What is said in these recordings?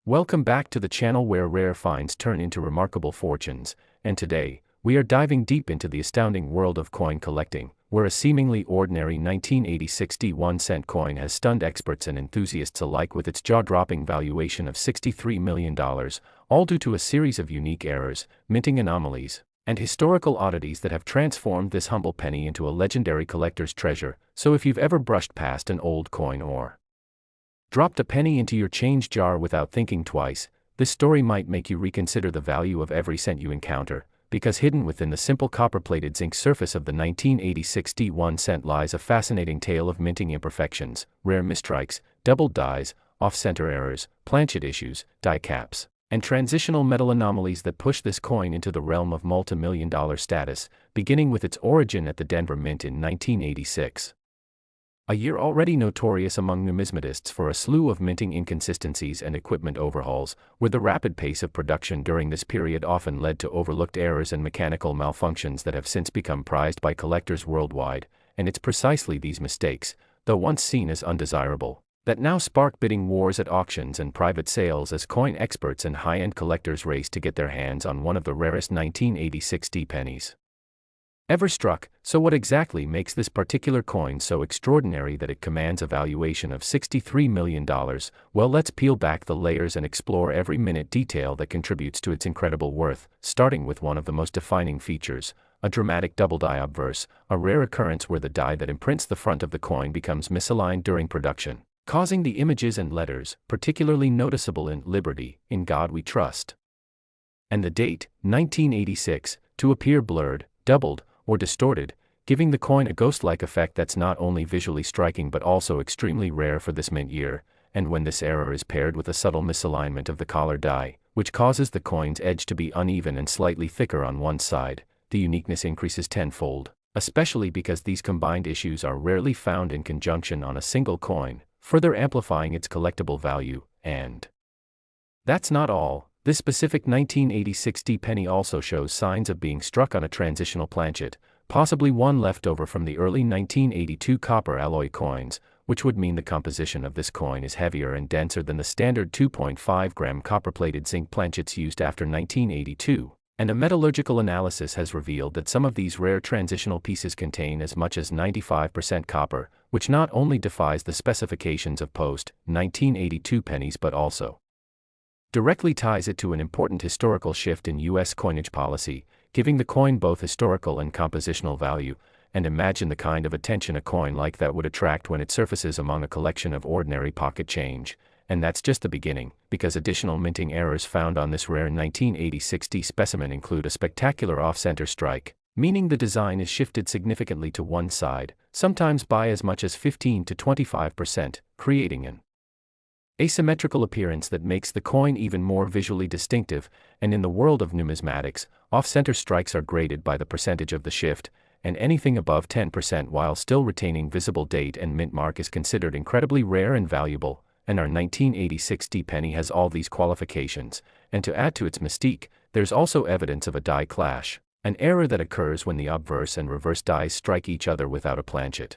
Welcome back to the channel where rare finds turn into remarkable fortunes, and today, we are diving deep into the astounding world of coin collecting, where a seemingly ordinary 1980 61-cent coin has stunned experts and enthusiasts alike with its jaw-dropping valuation of $63 million, all due to a series of unique errors, minting anomalies, and historical oddities that have transformed this humble penny into a legendary collector's treasure. So if you've ever brushed past an old coin or dropped a penny into your change jar without thinking twice, this story might make you reconsider the value of every cent you encounter, because hidden within the simple copper-plated zinc surface of the 1980 61-cent lies a fascinating tale of minting imperfections, rare misstrikes, doubled dies, off-center errors, planchet issues, die caps, and transitional metal anomalies that push this coin into the realm of multi-million-dollar status, beginning with its origin at the Denver Mint in 1986. A year already notorious among numismatists for a slew of minting inconsistencies and equipment overhauls, where the rapid pace of production during this period often led to overlooked errors and mechanical malfunctions that have since become prized by collectors worldwide, and it's precisely these mistakes, though once seen as undesirable, that now spark bidding wars at auctions and private sales as coin experts and high-end collectors race to get their hands on one of the rarest 1980 60 pennies ever struck. So what exactly makes this particular coin so extraordinary that it commands a valuation of $63 million? Well, let's peel back the layers and explore every minute detail that contributes to its incredible worth, starting with one of the most defining features, a dramatic double die obverse, a rare occurrence where the die that imprints the front of the coin becomes misaligned during production, causing the images and letters, particularly noticeable in "Liberty, in God We Trust," and the date, 1986, to appear blurred, doubled, or distorted, giving the coin a ghost-like effect that's not only visually striking but also extremely rare for this mint year. And when this error is paired with a subtle misalignment of the collar die, which causes the coin's edge to be uneven and slightly thicker on one side, the uniqueness increases tenfold, especially because these combined issues are rarely found in conjunction on a single coin, further amplifying its collectible value. And that's not all. This specific 1980 60 penny also shows signs of being struck on a transitional planchet, possibly one left over from the early 1982 copper alloy coins, which would mean the composition of this coin is heavier and denser than the standard 2.5-gram copper-plated zinc planchets used after 1982, and a metallurgical analysis has revealed that some of these rare transitional pieces contain as much as 95% copper, which not only defies the specifications of post-1982 pennies but also directly ties it to an important historical shift in U.S. coinage policy, giving the coin both historical and compositional value. And imagine the kind of attention a coin like that would attract when it surfaces among a collection of ordinary pocket change. And that's just the beginning, because additional minting errors found on this rare 1980 60 specimen include a spectacular off-center strike, meaning the design is shifted significantly to one side, sometimes by as much as 15 to 25%, creating an asymmetrical appearance that makes the coin even more visually distinctive. And in the world of numismatics, off-center strikes are graded by the percentage of the shift, and anything above 10% while still retaining visible date and mint mark is considered incredibly rare and valuable. And our 1980 60 penny has all these qualifications, and to add to its mystique, there's also evidence of a die clash, an error that occurs when the obverse and reverse dies strike each other without a planchet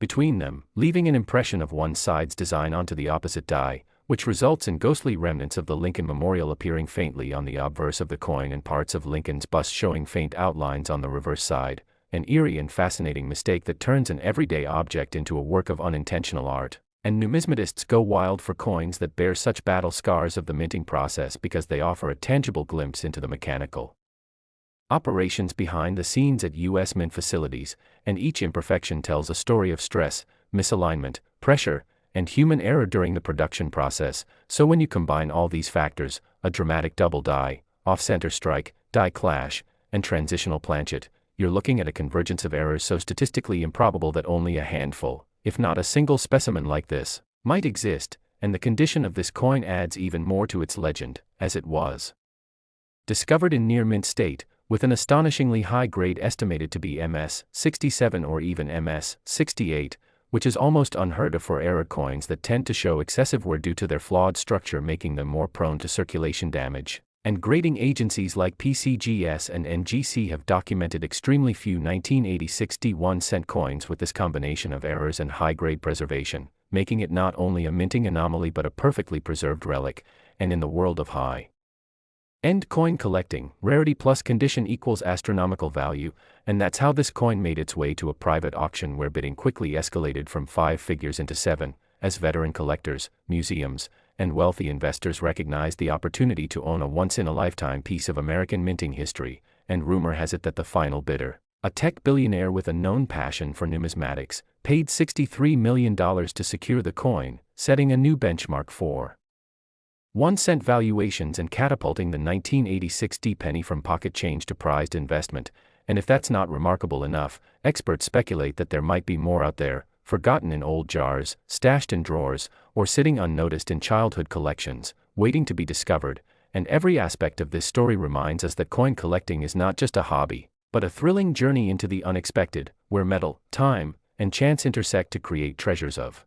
between them, leaving an impression of one side's design onto the opposite die, which results in ghostly remnants of the Lincoln Memorial appearing faintly on the obverse of the coin and parts of Lincoln's bust showing faint outlines on the reverse side, an eerie and fascinating mistake that turns an everyday object into a work of unintentional art. And numismatists go wild for coins that bear such battle scars of the minting process because they offer a tangible glimpse into the mechanical operations behind the scenes at U.S. Mint facilities, and each imperfection tells a story of stress, misalignment, pressure, and human error during the production process. So when you combine all these factors, a dramatic double die, off-center strike, die clash, and transitional planchet, you're looking at a convergence of errors so statistically improbable that only a handful, if not a single specimen like this, might exist. And the condition of this coin adds even more to its legend, as it was discovered in near mint state, with an astonishingly high grade estimated to be MS 67 or even MS 68, which is almost unheard of for error coins that tend to show excessive wear due to their flawed structure, making them more prone to circulation damage. And grading agencies like PCGS and NGC have documented extremely few 1980 61-cent coins with this combination of errors and high-grade preservation, making it not only a minting anomaly but a perfectly preserved relic. And in the world of high-end coin collecting, rarity plus condition equals astronomical value, and that's how this coin made its way to a private auction where bidding quickly escalated from 5 figures into 7, as veteran collectors, museums, and wealthy investors recognized the opportunity to own a once-in-a-lifetime piece of American minting history. And rumor has it that the final bidder, a tech billionaire with a known passion for numismatics, paid $63 million to secure the coin, setting a new benchmark for 1-cent valuations and catapulting the 1986 D-penny from pocket change to prized investment. And if that's not remarkable enough, experts speculate that there might be more out there, forgotten in old jars, stashed in drawers, or sitting unnoticed in childhood collections, waiting to be discovered. And every aspect of this story reminds us that coin collecting is not just a hobby, but a thrilling journey into the unexpected, where metal, time, and chance intersect to create treasures of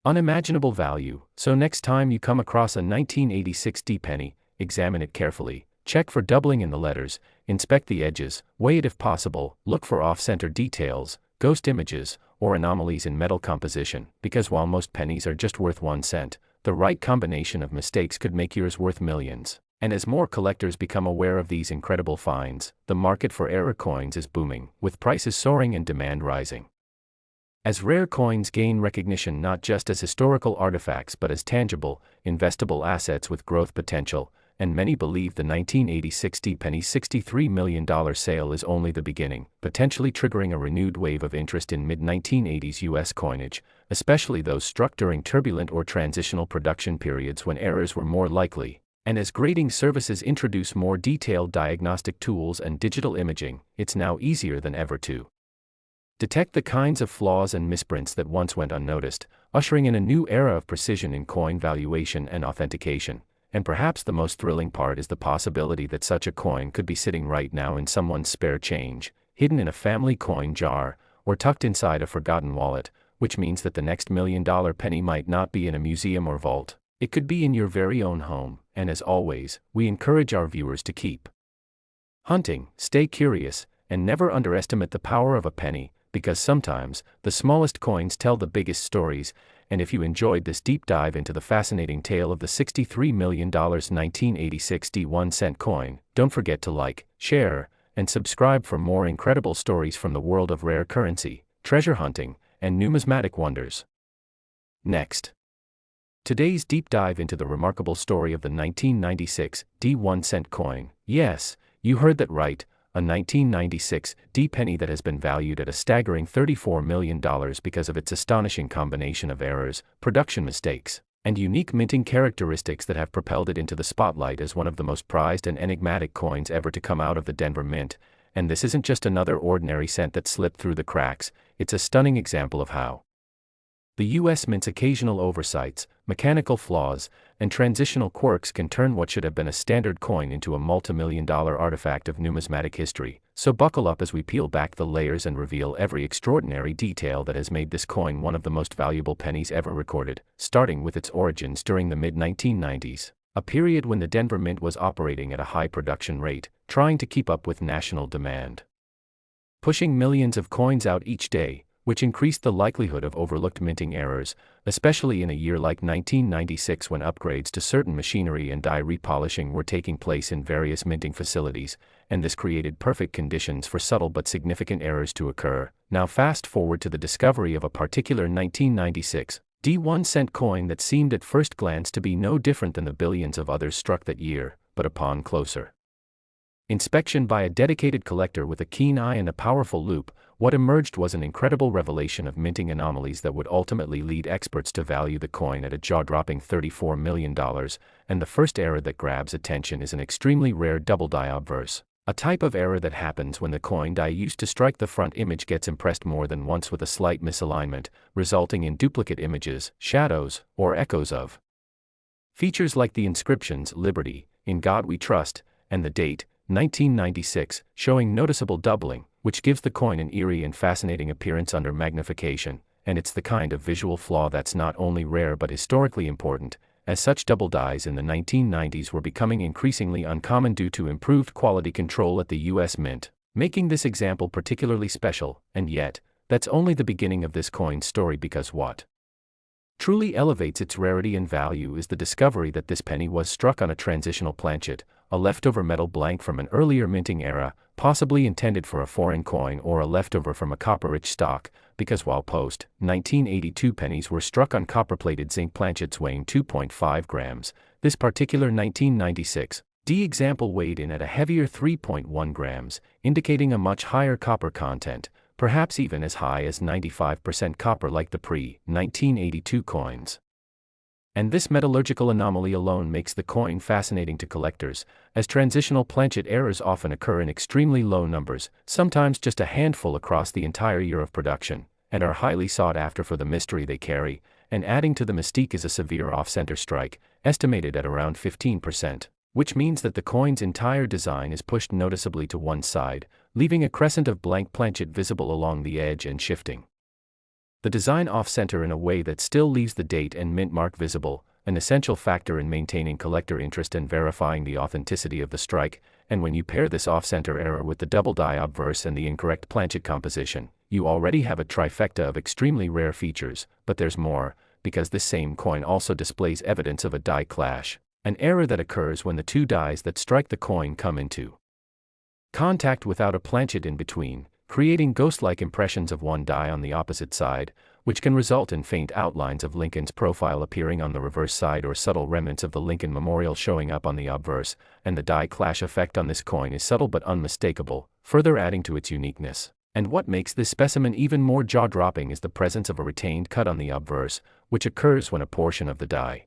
unimaginable value. So next time you come across a 1986 D-penny, examine it carefully, check for doubling in the letters, inspect the edges, weigh it if possible, look for off-center details, ghost images, or anomalies in metal composition, because while most pennies are just worth 1 cent, the right combination of mistakes could make yours worth millions. And as more collectors become aware of these incredible finds, the market for rare coins is booming, with prices soaring and demand rising. As rare coins gain recognition not just as historical artifacts but as tangible, investable assets with growth potential, and many believe the 1986 D-penny's $63 million sale is only the beginning, potentially triggering a renewed wave of interest in mid-1980s U.S. coinage, especially those struck during turbulent or transitional production periods when errors were more likely. And as grading services introduce more detailed diagnostic tools and digital imaging, it's now easier than ever to detect the kinds of flaws and misprints that once went unnoticed, ushering in a new era of precision in coin valuation and authentication. And perhaps the most thrilling part is the possibility that such a coin could be sitting right now in someone's spare change, hidden in a family coin jar, or tucked inside a forgotten wallet, which means that the next $1 million penny might not be in a museum or vault. It could be in your very own home. And as always, we encourage our viewers to keep hunting, stay curious, and never underestimate the power of a penny, because sometimes the smallest coins tell the biggest stories. And if you enjoyed this deep dive into the fascinating tale of the $63 million 1986 D1-cent coin, don't forget to like, share, and subscribe for more incredible stories from the world of rare currency, treasure hunting, and numismatic wonders. Next, today's deep dive into the remarkable story of the 1996 D1-cent coin. Yes, you heard that right. A 1996 D-penny that has been valued at a staggering $34 million because of its astonishing combination of errors, production mistakes, and unique minting characteristics that have propelled it into the spotlight as one of the most prized and enigmatic coins ever to come out of the Denver Mint. And this isn't just another ordinary cent that slipped through the cracks, it's a stunning example of how the U.S. Mint's occasional oversights, mechanical flaws, and transitional quirks can turn what should have been a standard coin into a multi-million-dollar artifact of numismatic history. So buckle up as we peel back the layers and reveal every extraordinary detail that has made this coin one of the most valuable pennies ever recorded, starting with its origins during the mid-1990s, a period when the Denver Mint was operating at a high production rate, trying to keep up with national demand, pushing millions of coins out each day, which increased the likelihood of overlooked minting errors, especially in a year like 1996 when upgrades to certain machinery and die repolishing were taking place in various minting facilities, and this created perfect conditions for subtle but significant errors to occur. Now fast forward to the discovery of a particular 1996 D1-cent coin that seemed at first glance to be no different than the billions of others struck that year, but upon closer inspection by a dedicated collector with a keen eye and a powerful loupe, what emerged was an incredible revelation of minting anomalies that would ultimately lead experts to value the coin at a jaw-dropping $34 million. And the first error that grabs attention is an extremely rare double die obverse, a type of error that happens when the coin die used to strike the front image gets impressed more than once with a slight misalignment, resulting in duplicate images, shadows, or echoes of features like the inscriptions "Liberty," "In God We Trust," and the date 1996, showing noticeable doubling, which gives the coin an eerie and fascinating appearance under magnification. And it's the kind of visual flaw that's not only rare but historically important, as such double dies in the 1990s were becoming increasingly uncommon due to improved quality control at the U.S. Mint, making this example particularly special. And yet, that's only the beginning of this coin's story, because what truly elevates its rarity and value is the discovery that this penny was struck on a transitional planchet, a leftover metal blank from an earlier minting era, possibly intended for a foreign coin or a leftover from a copper-rich stock, because while post-1982 pennies were struck on copper-plated zinc planchets weighing 2.5 grams, this particular 1996 D example weighed in at a heavier 3.1 grams, indicating a much higher copper content, perhaps even as high as 95% copper like the pre-1982 coins. And this metallurgical anomaly alone makes the coin fascinating to collectors, as transitional planchet errors often occur in extremely low numbers, sometimes just a handful across the entire year of production, and are highly sought after for the mystery they carry, and adding to the mystique is a severe off-center strike, estimated at around 15%. Which means that the coin's entire design is pushed noticeably to one side, leaving a crescent of blank planchet visible along the edge and shifting the design off-center in a way that still leaves the date and mint mark visible, an essential factor in maintaining collector interest and verifying the authenticity of the strike. And when you pair this off-center error with the double die obverse and the incorrect planchet composition, you already have a trifecta of extremely rare features. But there's more, because this same coin also displays evidence of a die clash, an error that occurs when the two dies that strike the coin come into contact without a planchet in between, creating ghost-like impressions of one die on the opposite side, which can result in faint outlines of Lincoln's profile appearing on the reverse side or subtle remnants of the Lincoln Memorial showing up on the obverse, and the die clash effect on this coin is subtle but unmistakable, further adding to its uniqueness. And what makes this specimen even more jaw-dropping is the presence of a retained cut on the obverse, which occurs when a portion of the die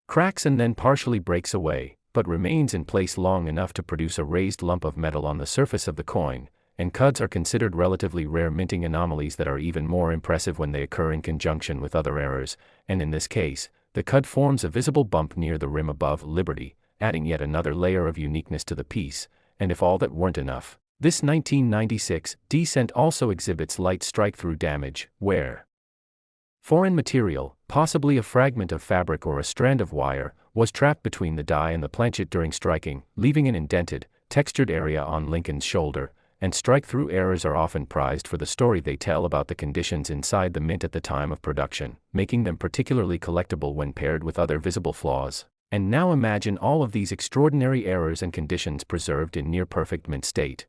cracks and then partially breaks away, but remains in place long enough to produce a raised lump of metal on the surface of the coin, and cuts are considered relatively rare minting anomalies that are even more impressive when they occur in conjunction with other errors, and in this case, the cut forms a visible bump near the rim above Liberty, adding yet another layer of uniqueness to the piece. And if all that weren't enough, this 1996 D-cent also exhibits light strike-through damage, where foreign material, possibly a fragment of fabric or a strand of wire, was trapped between the die and the planchet during striking, leaving an indented, textured area on Lincoln's shoulder. And strike-through errors are often prized for the story they tell about the conditions inside the mint at the time of production, making them particularly collectible when paired with other visible flaws. And now imagine all of these extraordinary errors and conditions preserved in near-perfect mint state,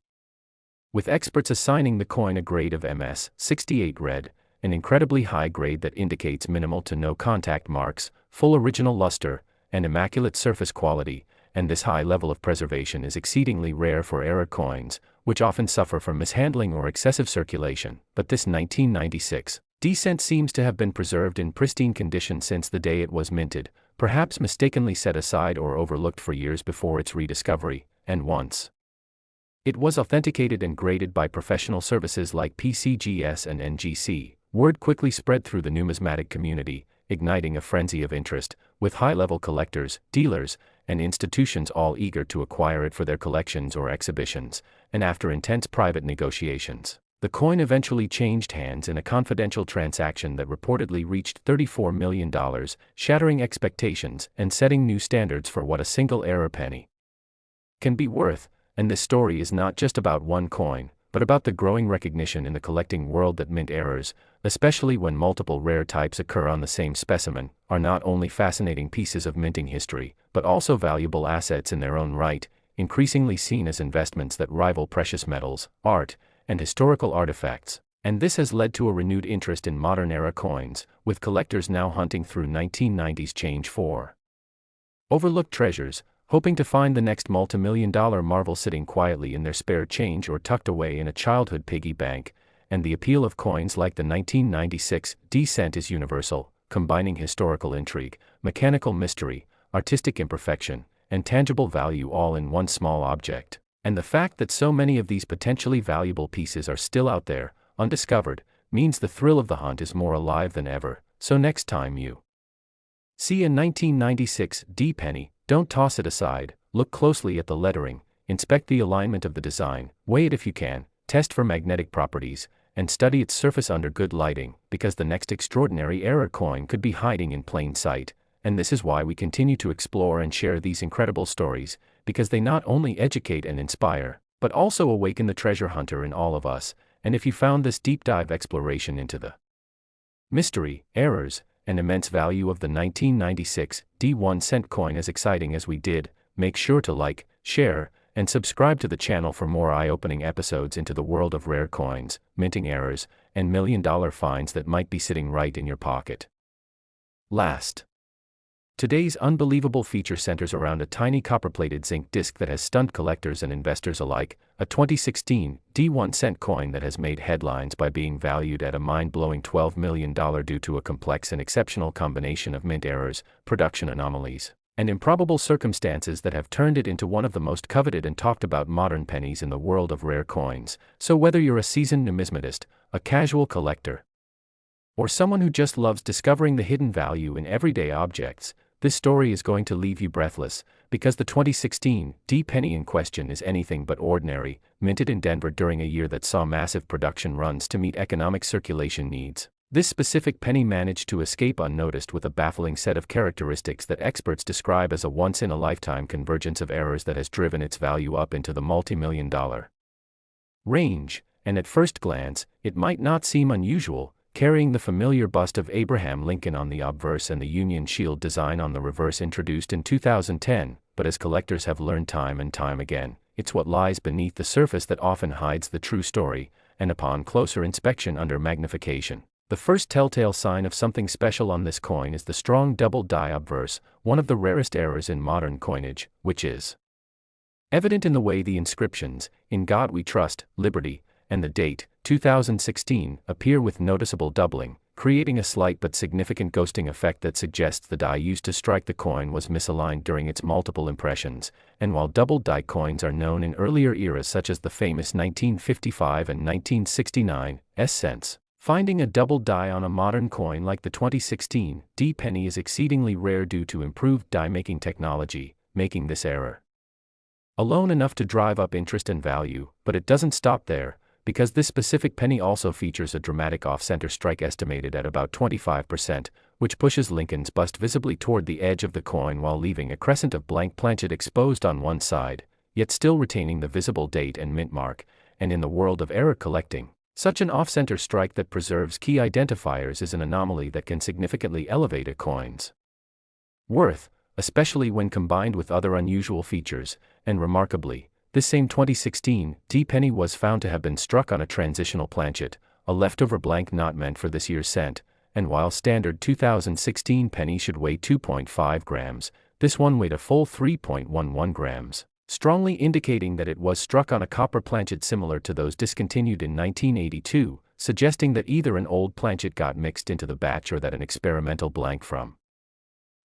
with experts assigning the coin a grade of MS 68 red, an incredibly high grade that indicates minimal to no contact marks, full original luster, and immaculate surface quality. And this high level of preservation is exceedingly rare for error coins, which often suffer from mishandling or excessive circulation. But this 1996 D-cent seems to have been preserved in pristine condition since the day it was minted, perhaps mistakenly set aside or overlooked for years before its rediscovery, and once it was authenticated and graded by professional services like PCGS and NGC, word quickly spread through the numismatic community, igniting a frenzy of interest, with high-level collectors, dealers, and institutions all eager to acquire it for their collections or exhibitions. And after intense private negotiations, the coin eventually changed hands in a confidential transaction that reportedly reached $34 million, shattering expectations and setting new standards for what a single error penny can be worth. And this story is not just about one coin, but about the growing recognition in the collecting world that mint errors, especially when multiple rare types occur on the same specimen, are not only fascinating pieces of minting history, but also valuable assets in their own right, increasingly seen as investments that rival precious metals, art, and historical artifacts. And this has led to a renewed interest in modern-era coins, with collectors now hunting through 1990s change for overlooked treasures, hoping to find the next multimillion-dollar marvel sitting quietly in their spare change or tucked away in a childhood piggy bank. And the appeal of coins like the 1996 D-cent is universal, combining historical intrigue, mechanical mystery, artistic imperfection, and tangible value all in one small object. And the fact that so many of these potentially valuable pieces are still out there, undiscovered, means the thrill of the hunt is more alive than ever. So next time you see a 1996 D penny, don't toss it aside, look closely at the lettering, inspect the alignment of the design, weigh it if you can, test for magnetic properties, and study its surface under good lighting, because the next extraordinary error coin could be hiding in plain sight. And this is why we continue to explore and share these incredible stories, because they not only educate and inspire, but also awaken the treasure hunter in all of us. And if you found this deep dive exploration into the mystery, errors, and immense value of the 1996 D1 cent coin. As exciting as we did, make sure to like, share, and subscribe to the channel for more eye-opening episodes into the world of rare coins, minting errors, and million-dollar finds that might be sitting right in your pocket. Last. Today's unbelievable feature centers around a tiny copper-plated zinc disc that has stunned collectors and investors alike, a 2016 D1 cent coin that has made headlines by being valued at a mind-blowing $12 million due to a complex and exceptional combination of mint errors, production anomalies, and improbable circumstances that have turned it into one of the most coveted and talked about modern pennies in the world of rare coins. So whether you're a seasoned numismatist, a casual collector, or someone who just loves discovering the hidden value in everyday objects, this story is going to leave you breathless, because the 2016 D penny in question is anything but ordinary, minted in Denver during a year that saw massive production runs to meet economic circulation needs. This specific penny managed to escape unnoticed with a baffling set of characteristics that experts describe as a once-in-a-lifetime convergence of errors that has driven its value up into the multi-million-dollar range. And at first glance, it might not seem unusual, carrying the familiar bust of Abraham Lincoln on the obverse and the Union Shield design on the reverse introduced in 2010, but as collectors have learned time and time again, it's what lies beneath the surface that often hides the true story, and upon closer inspection under magnification. The first telltale sign of something special on this coin is the strong double die obverse, one of the rarest errors in modern coinage, which is evident in the way the inscriptions, "In God We Trust, Liberty," and the date, 2016, appear with noticeable doubling, creating a slight but significant ghosting effect that suggests the die used to strike the coin was misaligned during its multiple impressions. And while double die coins are known in earlier eras such as the famous 1955 and 1969 cents, finding a double die on a modern coin like the 2016 D penny is exceedingly rare due to improved die-making technology, making this error alone enough to drive up interest and value. But it doesn't stop there, because this specific penny also features a dramatic off-center strike estimated at about 25%, which pushes Lincoln's bust visibly toward the edge of the coin while leaving a crescent of blank planchet exposed on one side, yet still retaining the visible date and mint mark. And in the world of error collecting, such an off-center strike that preserves key identifiers is an anomaly that can significantly elevate a coin's worth, especially when combined with other unusual features. And remarkably, this same 2016 D penny was found to have been struck on a transitional planchet, a leftover blank not meant for this year's cent. And while standard 2016 penny should weigh 2.5 grams, this one weighed a full 3.11 grams, strongly indicating that it was struck on a copper planchet similar to those discontinued in 1982, suggesting that either an old planchet got mixed into the batch or that an experimental blank from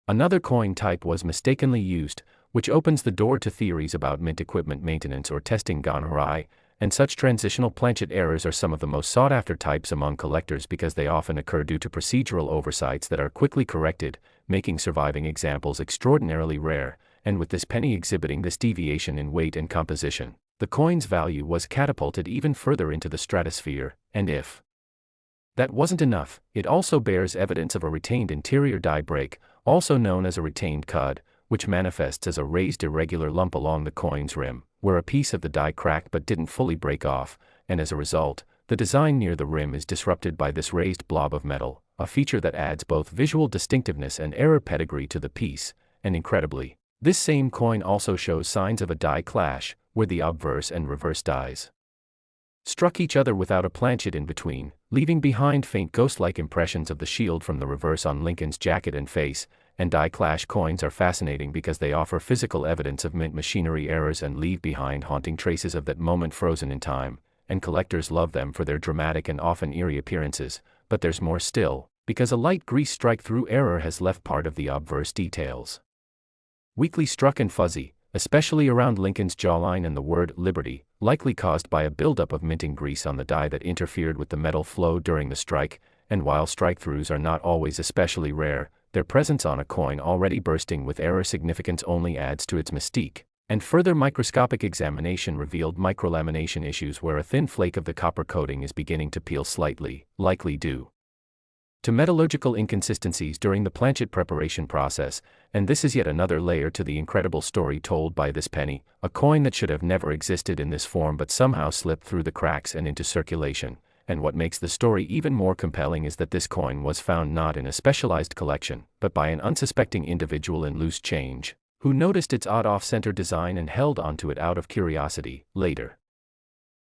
another coin type was mistakenly used, which opens the door to theories about mint equipment maintenance or testing gone awry. And such transitional planchet errors are some of the most sought-after types among collectors because they often occur due to procedural oversights that are quickly corrected, making surviving examples extraordinarily rare. And with this penny exhibiting this deviation in weight and composition, the coin's value was catapulted even further into the stratosphere. And if that wasn't enough, it also bears evidence of a retained interior die break, also known as a retained cud, which manifests as a raised irregular lump along the coin's rim, where a piece of the die cracked but didn't fully break off, and as a result, the design near the rim is disrupted by this raised blob of metal, a feature that adds both visual distinctiveness and error pedigree to the piece. And incredibly, this same coin also shows signs of a die clash, where the obverse and reverse dies struck each other without a planchet in between, leaving behind faint ghost-like impressions of the shield from the reverse on Lincoln's jacket and face. And die clash coins are fascinating because they offer physical evidence of mint machinery errors and leave behind haunting traces of that moment frozen in time. And collectors love them for their dramatic and often eerie appearances. But there's more still, because a light grease strike-through error has left part of the obverse details weakly struck and fuzzy, especially around Lincoln's jawline and the word "Liberty," likely caused by a buildup of minting grease on the die that interfered with the metal flow during the strike. And while strike-throughs are not always especially rare, their presence on a coin already bursting with error significance only adds to its mystique. And further microscopic examination revealed microlamination issues where a thin flake of the copper coating is beginning to peel slightly, likely due to metallurgical inconsistencies during the planchet preparation process. And this is yet another layer to the incredible story told by this penny, a coin that should have never existed in this form but somehow slipped through the cracks and into circulation. and what makes the story even more compelling is that this coin was found not in a specialized collection, but by an unsuspecting individual in loose change, who noticed its odd off-center design and held onto it out of curiosity. Later,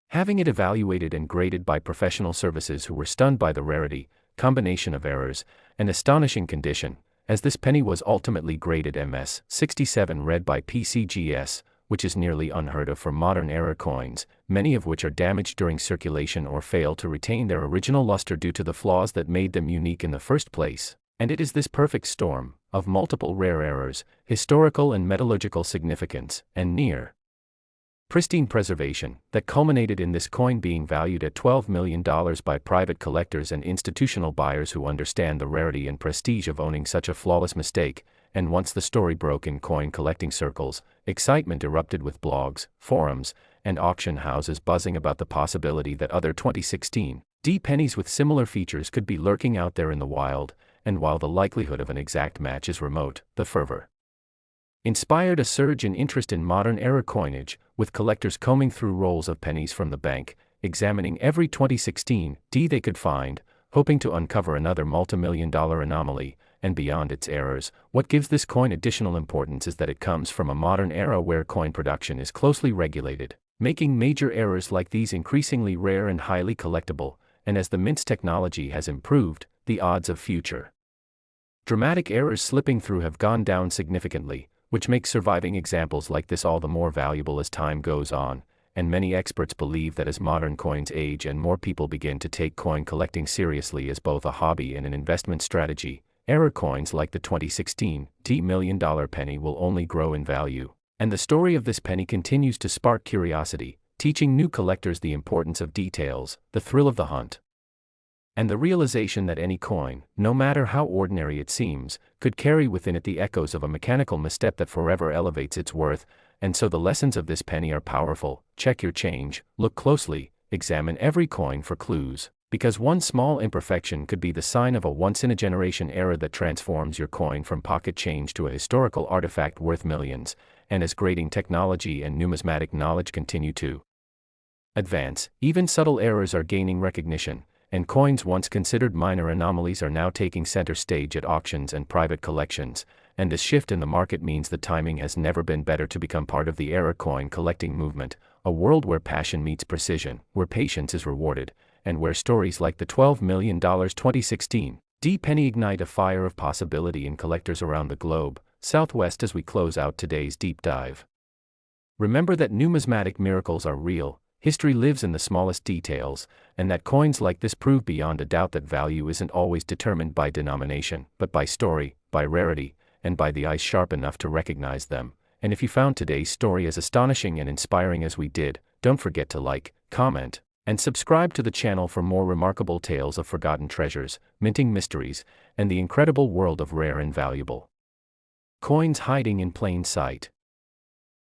having it evaluated and graded by professional services who were stunned by the rarity, combination of errors, and astonishing condition, as this penny was ultimately graded MS 67 read by PCGS, which is nearly unheard of for modern era coins, many of which are damaged during circulation or fail to retain their original luster due to the flaws that made them unique in the first place. And it is this perfect storm of multiple rare errors, historical and metallurgical significance, and near pristine preservation that culminated in this coin being valued at $12 million by private collectors and institutional buyers who understand the rarity and prestige of owning such a flawless mistake. And once the story broke in coin collecting circles, excitement erupted with blogs, forums, and auction houses buzzing about the possibility that other 2016 pennies with similar features could be lurking out there in the wild. And while the likelihood of an exact match is remote, the fervor inspired a surge in interest in modern-era coinage, with collectors combing through rolls of pennies from the bank, examining every 2016 they could find, hoping to uncover another multi-million-dollar anomaly. And beyond its errors, what gives this coin additional importance is that it comes from a modern era where coin production is closely regulated, making major errors like these increasingly rare and highly collectible. And as the mint's technology has improved, the odds of future dramatic errors slipping through have gone down significantly, which makes surviving examples like this all the more valuable as time goes on. And many experts believe that as modern coins age and more people begin to take coin collecting seriously as both a hobby and an investment strategy, error coins like the 2016 $1 million penny will only grow in value. And the story of this penny continues to spark curiosity, teaching new collectors the importance of details, the thrill of the hunt, and the realization that any coin, no matter how ordinary it seems, could carry within it the echoes of a mechanical misstep that forever elevates its worth. And so the lessons of this penny are powerful. Check your change, look closely, examine every coin for clues, because one small imperfection could be the sign of a once-in-a-generation error that transforms your coin from pocket change to a historical artifact worth millions. And as grading technology and numismatic knowledge continue to advance, even subtle errors are gaining recognition, and coins once considered minor anomalies are now taking center stage at auctions and private collections. And this shift in the market means the timing has never been better to become part of the era coin collecting movement, a world where passion meets precision, where patience is rewarded, and where stories like the $12 million 2016 penny ignite a fire of possibility in collectors around the globe. Southwest, as we close out today's deep dive, remember that numismatic miracles are real. History lives in the smallest details, and that coins like this prove beyond a doubt that value isn't always determined by denomination, but by story, by rarity, and by the eyes sharp enough to recognize them. And if you found today's story as astonishing and inspiring as we did, don't forget to like, comment, and subscribe to the channel for more remarkable tales of forgotten treasures, minting mysteries, and the incredible world of rare and valuable coins hiding in plain sight.